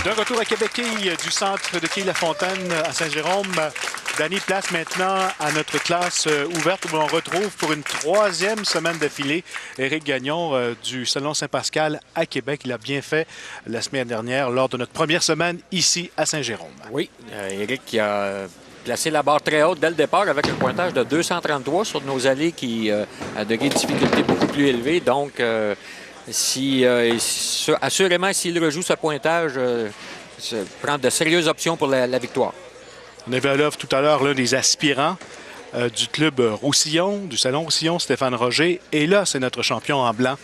De retour à Québec-Quille du centre de Quille-la-Fontaine à Saint-Jérôme. Danny, place maintenant à notre classe ouverte où l'on retrouve pour une troisième semaine d'affilée Éric Gagnon du Salon Saint-Pascal à Québec. Il a bien fait la semaine dernière lors de notre première semaine ici à Saint-Jérôme. Oui, Éric qui a placé la barre très haute dès le départ avec un pointage de 233 sur nos allées qui a degré de difficulté beaucoup plus élevé. Donc, assurément, s'il rejoue ce pointage, prend de sérieuses options pour la victoire. On avait à l'œuvre tout à l'heure l'un des aspirants du club Roussillon, du Salon Roussillon, Stéphane Roger. Et là, c'est notre champion en blanc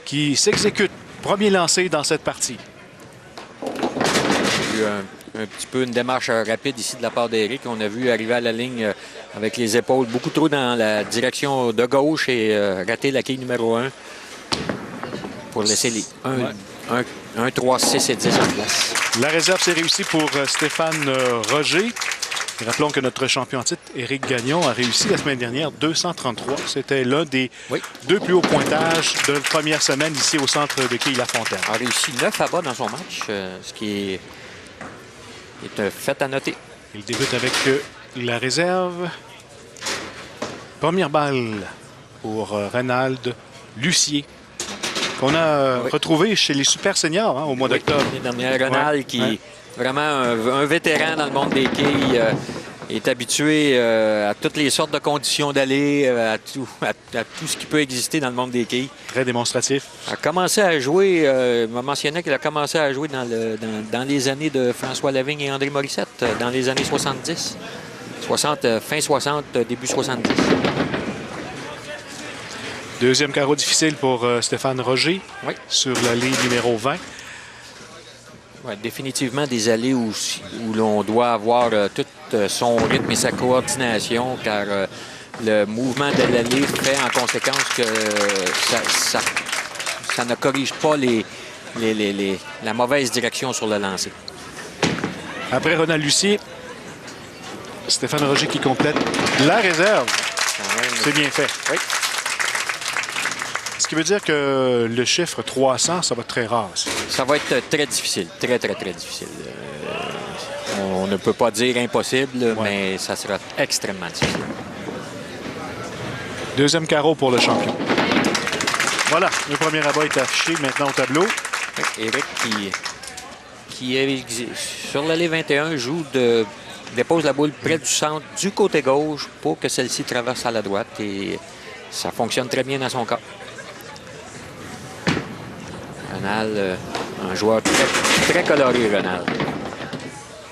qui s'exécute. Premier lancé dans cette partie. Il y a eu un petit peu une démarche rapide ici de la part d'Éric. On a vu arriver à la ligne avec les épaules beaucoup trop dans la direction de gauche et rater la quille numéro 1 pour laisser les 1, 3, 6 et 10 en place. La réserve s'est réussie pour Stéphane Roger. Rappelons que notre champion en titre, Éric Gagnon, a réussi la semaine dernière 233. C'était l'un des deux plus hauts pointages de la première semaine ici au centre de Quille-la-Fontaine. A réussi 9 abats dans son match, ce qui est un fait à noter. Il débute avec la réserve. Première balle pour Reynald Lucier, qu'on a retrouvé chez les super seniors au mois d'octobre. L'année dernière, Reynald, qui est vraiment un vétéran dans le monde des quilles, est habitué à toutes les sortes de conditions d'aller, à tout ce qui peut exister dans le monde des quilles. Très démonstratif. Il a commencé à jouer, il m'a mentionné qu'il a commencé à jouer dans les années de François Lavigne et André Morissette, dans les années 70. Fin 60, début 70. Deuxième carreau difficile pour Stéphane Roger sur l'allée numéro 20. Ouais, définitivement des allées où l'on doit avoir tout son rythme et sa coordination, car le mouvement de l'allée fait en conséquence que ça ne corrige pas la mauvaise direction sur le lancer. Après Reynald Lucier, Stéphane Roger qui complète la réserve. C'est bien fait. Oui. Ce qui veut dire que le chiffre 300, ça va être très rare. Ça va être très difficile. Très, très, très difficile. On ne peut pas dire impossible, mais ça sera extrêmement difficile. Deuxième carreau pour le champion. Voilà, le premier abat est affiché maintenant au tableau. Éric qui est sur l'allée 21, dépose la boule près du centre, du côté gauche, pour que celle-ci traverse à la droite. Et ça fonctionne très bien dans son cas. Reynald, un joueur très, très coloré, Reynald.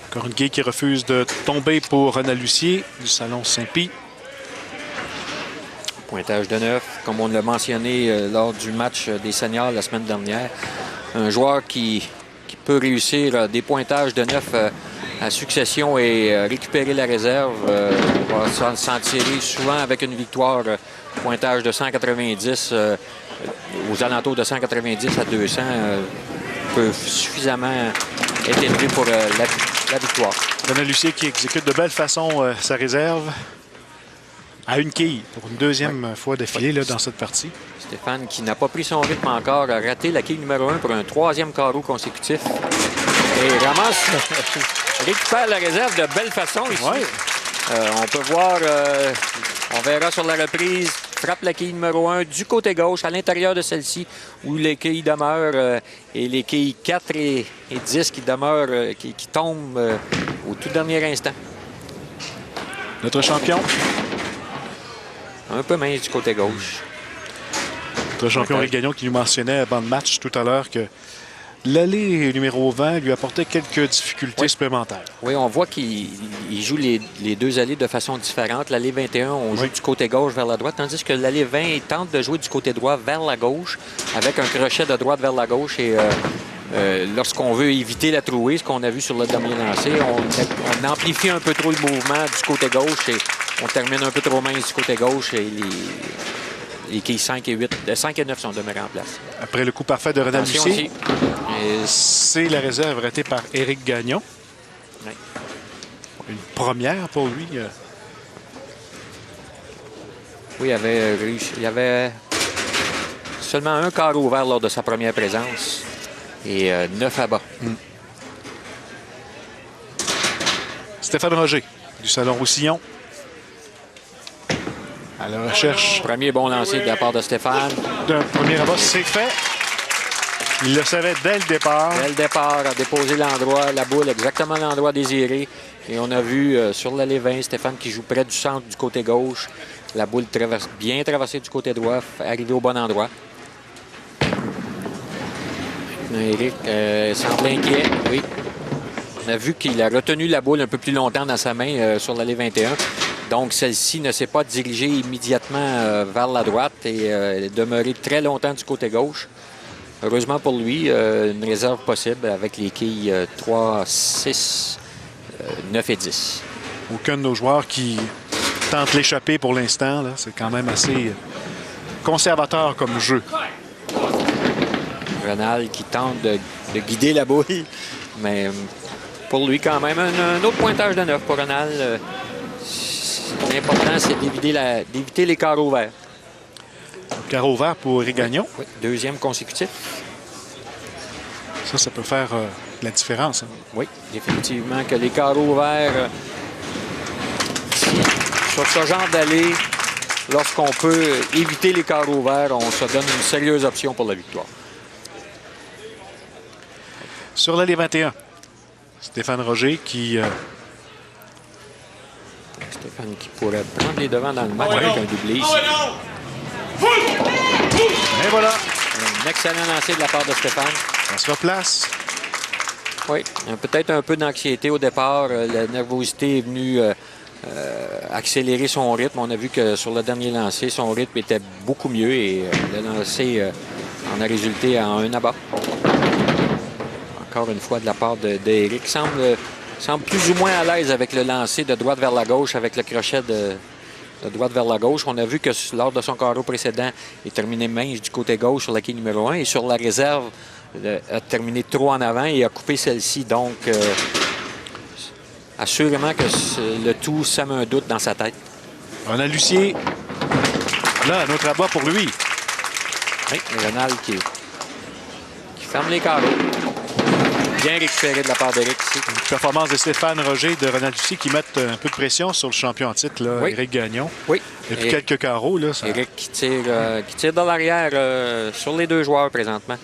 Encore une quille qui refuse de tomber pour Reynald Lucier du Salon Saint-Pie. Pointage de 9, comme on l'a mentionné lors du match des seniors la semaine dernière. Un joueur qui peut réussir des pointages de 9 à succession et récupérer la réserve. Va s'en tirer souvent avec une victoire, pointage de 190, aux alentours de 190 à 200, peut suffisamment être élevé pour la victoire. Reynald Lucier qui exécute de belle façon sa réserve à une quille pour une deuxième fois d'affilée dans cette partie. Stéphane, qui n'a pas pris son rythme encore, a raté la quille numéro 1 pour un troisième carreau consécutif. Et ramasse, récupère la réserve de belle façon ici. On peut voir, on verra sur la reprise, frappe la quille numéro 1 du côté gauche, à l'intérieur de celle-ci, où les quilles demeurent, et les quilles 4 et 10 qui demeurent, qui tombent au tout dernier instant. Notre champion. Un peu mince du côté gauche. Notre champion Éric Gagnon qui nous mentionnait avant le match tout à l'heure que l'allée numéro 20 lui apportait quelques difficultés supplémentaires. Oui, on voit qu'il joue les deux allées de façon différente. L'allée 21, on joue du côté gauche vers la droite, tandis que l'allée 20, il tente de jouer du côté droit vers la gauche, avec un crochet de droite vers la gauche. Et lorsqu'on veut éviter la trouée, ce qu'on a vu sur le dernier lancer, on amplifie un peu trop le mouvement du côté gauche et on termine un peu trop mince du côté gauche. Et les quilles 5 et 9 sont demeurées en place. Après le coup parfait de Reynald Lucier, c'est la réserve ratée par Éric Gagnon. Oui. Une première pour lui. Oui, il avait seulement un carreau ouvert lors de sa première présence et 9 abats. Stéphane Roger du Salon Roussillon. À la recherche. Premier bon lancer de la part de Stéphane. D'un premier rabat, c'est fait. Il le savait dès le départ. Dès le départ, a déposé l'endroit, la boule exactement à l'endroit désiré. Et on a vu sur l'allée 20, Stéphane qui joue près du centre du côté gauche. La boule bien traversée du côté droit, arrivée au bon endroit. Éric semble inquiet, oui. On a vu qu'il a retenu la boule un peu plus longtemps dans sa main sur l'allée 21. Donc, celle-ci ne s'est pas dirigée immédiatement vers la droite et est demeurée très longtemps du côté gauche. Heureusement pour lui, une réserve possible avec les quilles 3, 6, 9 et 10. Aucun de nos joueurs qui tente l'échapper pour l'instant. C'est quand même assez conservateur comme jeu. Ronald qui tente de guider la boule, mais pour lui, quand même, un autre pointage de 9 pour Ronald. L'important, c'est d'éviter les carreaux verts. Carreau vert pour Éric Gagnon. Oui, deuxième consécutif. Ça peut faire la différence. Hein. Oui, définitivement que les carreaux verts, sur ce genre d'allée, lorsqu'on peut éviter les carreaux verts, on se donne une sérieuse option pour la victoire. Sur l'allée 21, Stéphane Roger qui... Stéphane qui pourrait prendre les devants dans le match avec un doublé ici. Et voilà. Un excellent lancer de la part de Stéphane. Ça se replace. Oui, peut-être un peu d'anxiété au départ. La nervosité est venue accélérer son rythme. On a vu que sur le dernier lancer, son rythme était beaucoup mieux et le lancer en a résulté en un abat. Encore une fois de la part d'Éric. Semble plus ou moins à l'aise avec le lancer de droite vers la gauche, avec le crochet de droite vers la gauche. On a vu que lors de son carreau précédent, il terminait mince du côté gauche sur la quille numéro 1 et sur la réserve, a terminé trop en avant et a coupé celle-ci. Donc, assurément que le tout sème un doute dans sa tête. Ronald Lucier. Là, un autre abat pour lui. Oui, Ronald qui ferme les carreaux. Bien récupéré de la part d'Éric ici. Une performance de Stéphane Roger et de Ronald Lucier qui mettent un peu de pression sur le champion en titre, là, oui. Éric Gagnon. Oui. Depuis quelques carreaux. Là, ça... Éric qui tire de l'arrière sur les deux joueurs présentement.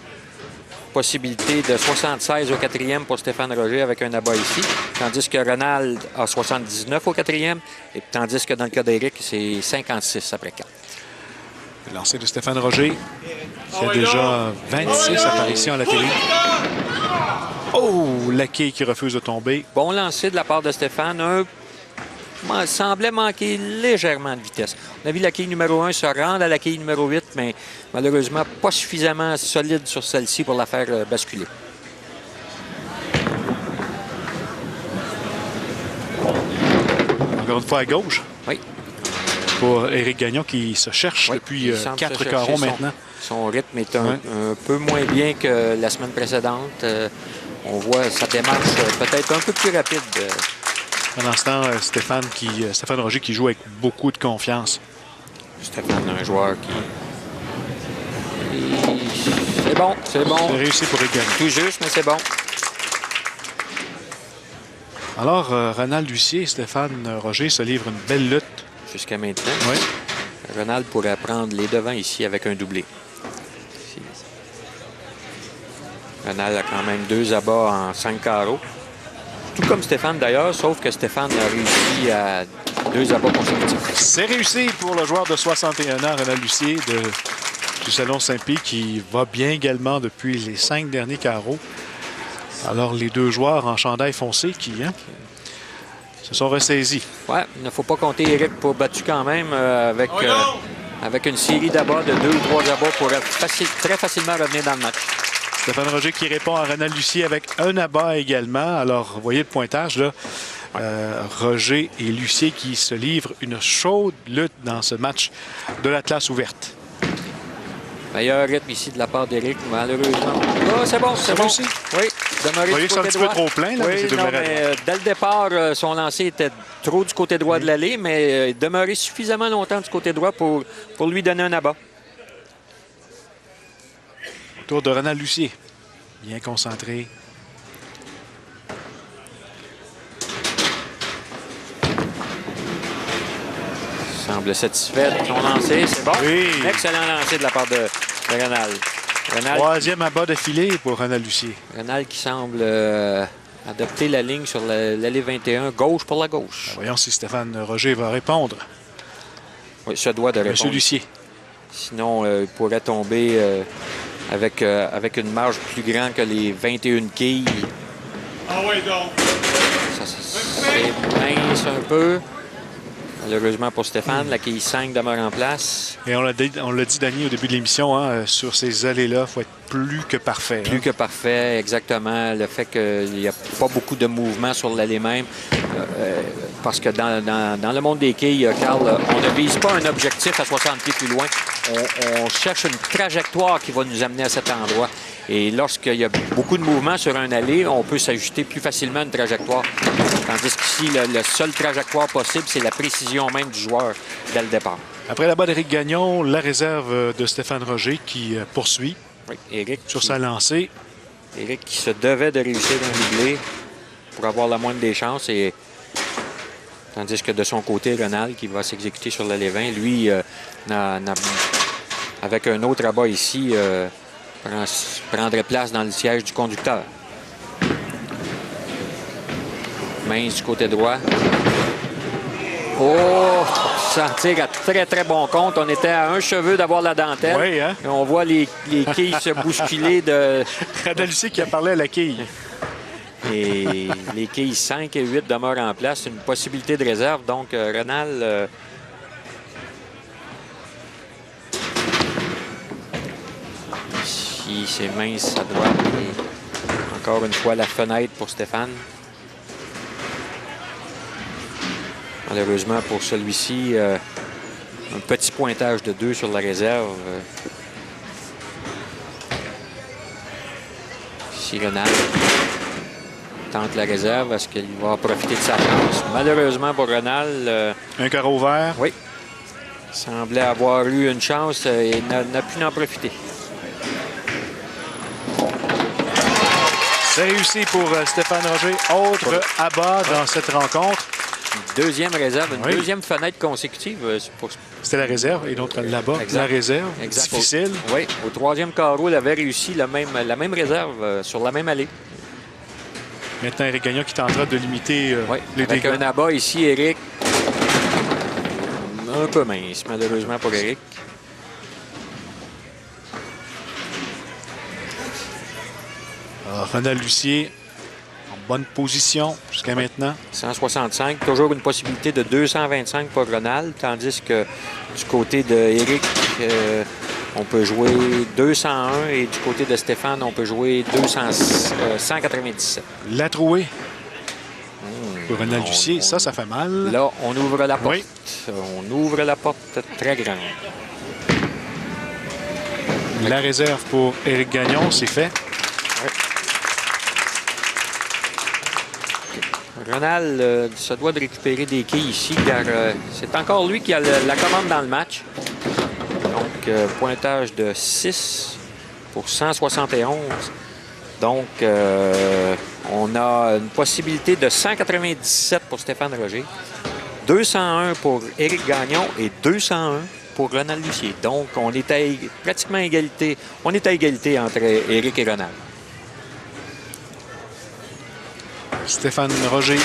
Possibilité de 76 au quatrième pour Stéphane Roger avec un abat ici. Tandis que Ronald a 79 au quatrième. Et tandis que dans le cas d'Éric, c'est 56 après 4. Le lancer de Stéphane Roger. Il y a déjà 26 apparitions à la télé. Oh, la quille qui refuse de tomber. Bon lancer de la part de Stéphane. Semblait manquer légèrement de vitesse. On a vu la quille numéro 1 se rendre à la quille numéro 8, mais malheureusement pas suffisamment solide sur celle-ci pour la faire basculer. Encore une fois à gauche. Oui. Pour Éric Gagnon qui se cherche depuis 4 carreaux maintenant. Son rythme est un peu moins bien que la semaine précédente. On voit sa démarche peut-être un peu plus rapide. Pendant ce temps, Stéphane Roger qui joue avec beaucoup de confiance. Stéphane, un joueur qui... C'est bon, c'est bon. C'est réussi pour Éric Gagnon. Tout juste, mais c'est bon. Alors, Ronald Lucier et Stéphane Roger se livrent une belle lutte. Jusqu'à maintenant. Oui. Ronald pourrait prendre les devants ici avec un doublé. Ici. Ronald a quand même 2 abats en 5 carreaux. Tout comme Stéphane d'ailleurs, sauf que Stéphane a réussi à 2 abats consécutifs. C'est réussi pour le joueur de 61 ans, Ronald Lucier, du Salon Saint-Pie, qui va bien également depuis les 5 derniers carreaux. Alors, les 2 joueurs en chandail foncé qui se sont ressaisis. Oui, il ne faut pas compter Éric pour battu quand même avec une série d'abats de 2 ou 3 abats pour très facilement revenir dans le match. Stéphane Roger qui répond à Ronald Lucier avec un abat également. Alors, vous voyez le pointage, là. Roger et Lucier qui se livrent une chaude lutte dans ce match de la classe ouverte. Meilleur rythme ici de la part d'Éric, malheureusement. Oh, c'est bon, c'est bon. Aussi? Oui, vous voyez que c'est un petit peu trop plein, là. Oui, non, mais dès le départ, son lancer était trop du côté droit de l'allée, mais demeurait suffisamment longtemps du côté droit pour lui donner un abat. Tour de Ronald Lucier. Bien concentré. semble satisfait de son lancer. C'est bon. Oui. Excellent lancer de la part de Renal. Troisième abat de filet pour Ronald Lucier. Renal qui semble adopter la ligne sur l'allée 21, gauche pour la gauche. Voyons si Stéphane Roger va répondre. Oui, se doit de répondre. Monsieur Lucier. Sinon, il pourrait tomber avec une marge plus grande que les 21 quilles. Ah oui, donc. C'est mince un peu. Malheureusement pour Stéphane, la quille 5 demeure en place. Et on l'a dit, Danny, au début de l'émission, hein, sur ces allées-là, il faut être plus que parfait. Plus que parfait, exactement. Le fait qu'il n'y a pas beaucoup de mouvement sur l'allée même. Parce que dans le monde des quilles, Carl, on ne vise pas un objectif à 60 pieds plus loin. On cherche une trajectoire qui va nous amener à cet endroit. Et lorsqu'il y a beaucoup de mouvement sur un allée, on peut s'ajuster plus facilement à une trajectoire. Tandis qu'ici, le seul trajectoire possible, c'est la précision même du joueur dès le départ. Après la balle d'Éric Gagnon, la réserve de Stéphane Roger qui poursuit Oui, Éric sur sa lancée. Éric qui se devait de réussir un doublé pour avoir la moindre des chances. Tandis que de son côté, Ronald, qui va s'exécuter sur l'allée 20, lui, avec un autre abat ici, prendrait place dans le siège du conducteur. Mince du côté droit. Oh! Ça tire à très, très bon compte. On était à un cheveu d'avoir la dentelle. Oui, hein? Et on voit les quilles se bousculer de... Ronald Lucier qui a parlé à la quille. Et les quilles 5 et 8 demeurent en place. Une possibilité de réserve. Donc, Renal... Ici, c'est mince à droite. Et encore une fois, la fenêtre pour Stéphane. Malheureusement, pour celui-ci, un petit pointage de 2 sur la réserve. Ici, Renal tente la réserve. Est-ce qu'il va profiter de sa chance? Malheureusement pour Renal... Un carreau vert. Oui. Il semblait avoir eu une chance et n'a pu en profiter. C'est réussi pour Stéphane Roger. Autre abat dans cette rencontre. Deuxième réserve, une Oui. deuxième fenêtre consécutive. C'était la réserve et donc là-bas, la réserve. Exact. Difficile. Oui, au troisième carreau, il avait réussi la même réserve sur la même allée. Maintenant, Éric Gagnon qui tentera de limiter Oui, les avec dégâts. un abat ici, Éric. Un peu mince, malheureusement pour Éric. Alors, Ronald Lucier en bonne position jusqu'à maintenant. 165, toujours une possibilité de 225 pour Ronald, tandis que du côté de Éric, on peut jouer 201 et du côté de Stéphane, on peut jouer 197. La trouée pour Ronald Lucier, ça fait mal. Là, on ouvre la porte. Oui. On ouvre la porte très grande. La réserve pour Éric Gagnon, c'est fait. Ronald se doit de récupérer des quilles ici, car c'est encore lui qui a la commande dans le match. Donc, pointage de 6 pour 171. Donc, on a une possibilité de 197 pour Stéphane Roger, 201 pour Éric Gagnon et 201 pour Ronald Lucier. Donc, on est à pratiquement égalité. On est à égalité entre Éric et Ronald. Stéphane Roger.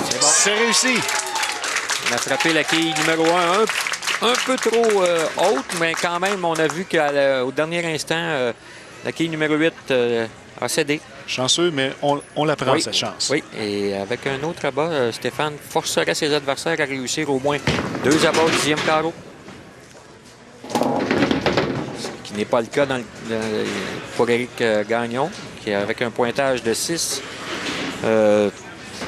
C'est bon. C'est réussi. On a frappé la quille numéro 1 un peu trop haute, mais quand même, on a vu qu'au dernier instant, la quille numéro 8 a cédé. Chanceux, mais on la prend, Oui. cette chance. Oui, et avec un autre abat, Stéphane forcerait ses adversaires à réussir au moins 2 abats au 10e carreau. Ce qui n'est pas le cas pour Éric Gagnon, qui avec un pointage de 6.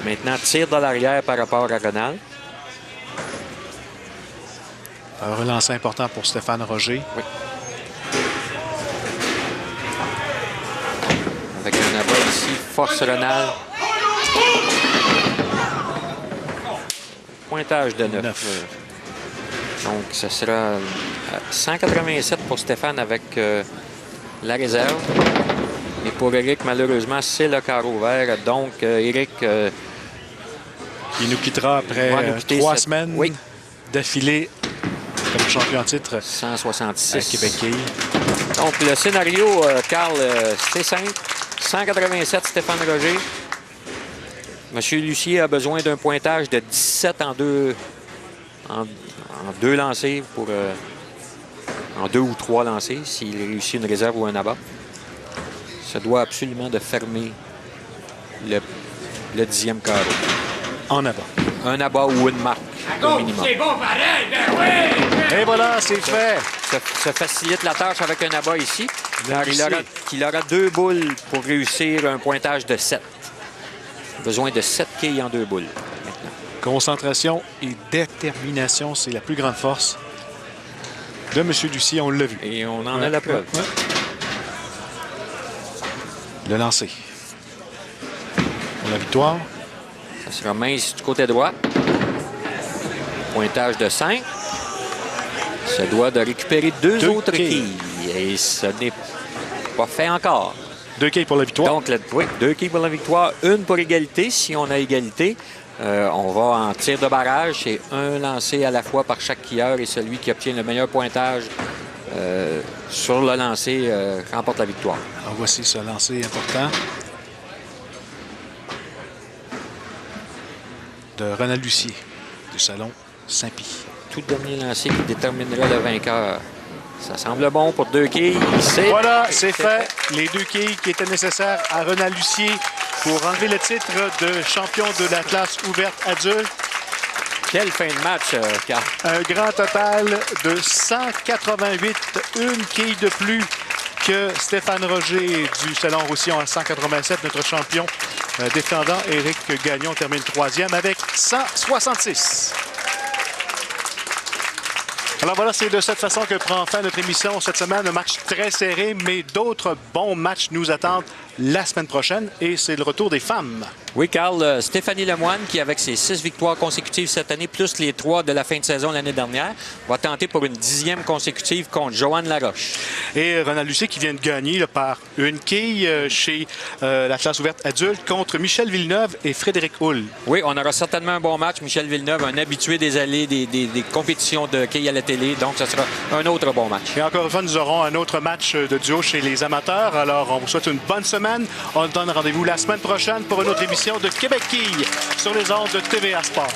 Maintenant, tire de l'arrière par rapport à Ronald. Un relancé important pour Stéphane Roger. Oui. Avec un abat ici, force Ronald. Pointage de 9. Donc, ce sera 187 pour Stéphane avec la réserve. Et pour Éric, malheureusement, c'est le carreau vert. Donc, Éric Il nous quittera après Il va nous quitter 3 semaines oui. d'affilée comme champion en titre 166. à Québec Quilles. Donc, le scénario, Carl, c'est simple. 187, Stéphane Roger. Monsieur Lucier a besoin d'un pointage de 17 en deux lancers pour en 2 ou 3 lancers s'il réussit une réserve ou un abat. Ça doit absolument de fermer le 10e carreau. En avant. Un abat ou une marque au minimum. C'est bon pareil, ben oui! Et voilà, c'est fait. Ça facilite la tâche avec un abat ici. Bien Il aura 2 boules pour réussir un pointage de 7. Besoin de 7 quilles en 2 boules maintenant. Concentration et détermination, c'est la plus grande force de M. Lucier, on l'a vu. Et on en a la preuve. Ouais. Le lancer. Pour la victoire. Ça sera mince du côté droit. Pointage de 5. Ça doit de récupérer 2 autres quilles. Et ce n'est pas fait encore. 2 quilles pour la victoire. Donc, oui, 2 quilles pour la victoire, 1 pour égalité. Si on a égalité, on va en tir de barrage. C'est un lancé à la fois par chaque quilleur et celui qui obtient le meilleur pointage sur le lancer remporte la victoire. Alors, voici ce lancer important de Ronald Lucier du Salon Saint-Pie. Tout dernier lancer qui déterminera le vainqueur. Ça semble bon pour 2 quilles. Voilà, c'est fait. Les 2 quilles qui étaient nécessaires à Ronald Lucier pour enlever le titre de champion de la classe ouverte adulte. Quelle fin de match, Carl. Un grand total de 188, une quille de plus que Stéphane Roger du Salon Roussillon à 187. Notre champion défendant, Éric Gagnon, termine 3e avec 166. Alors voilà, c'est de cette façon que prend fin notre émission cette semaine. Un match très serré, mais d'autres bons matchs nous attendent la semaine prochaine. Et c'est le retour des femmes. Oui, Carl, Stéphanie Lemoine, qui avec ses 6 victoires consécutives cette année, plus les 3 de la fin de saison l'année dernière, va tenter pour une 10e consécutive contre Joanne Laroche. Et Ronald Lucier qui vient de gagner là, par une quille chez la classe ouverte adulte contre Michel Villeneuve et Frédéric Hull. Oui, on aura certainement un bon match. Michel Villeneuve, un habitué des allées des compétitions de quilles à la télé. Donc, ce sera un autre bon match. Et encore une fois, nous aurons un autre match de duo chez les amateurs. Alors, on vous souhaite une bonne semaine. On vous donne rendez-vous la semaine prochaine pour une autre émission de Québec Quilles sur les ondes de TVA Sport.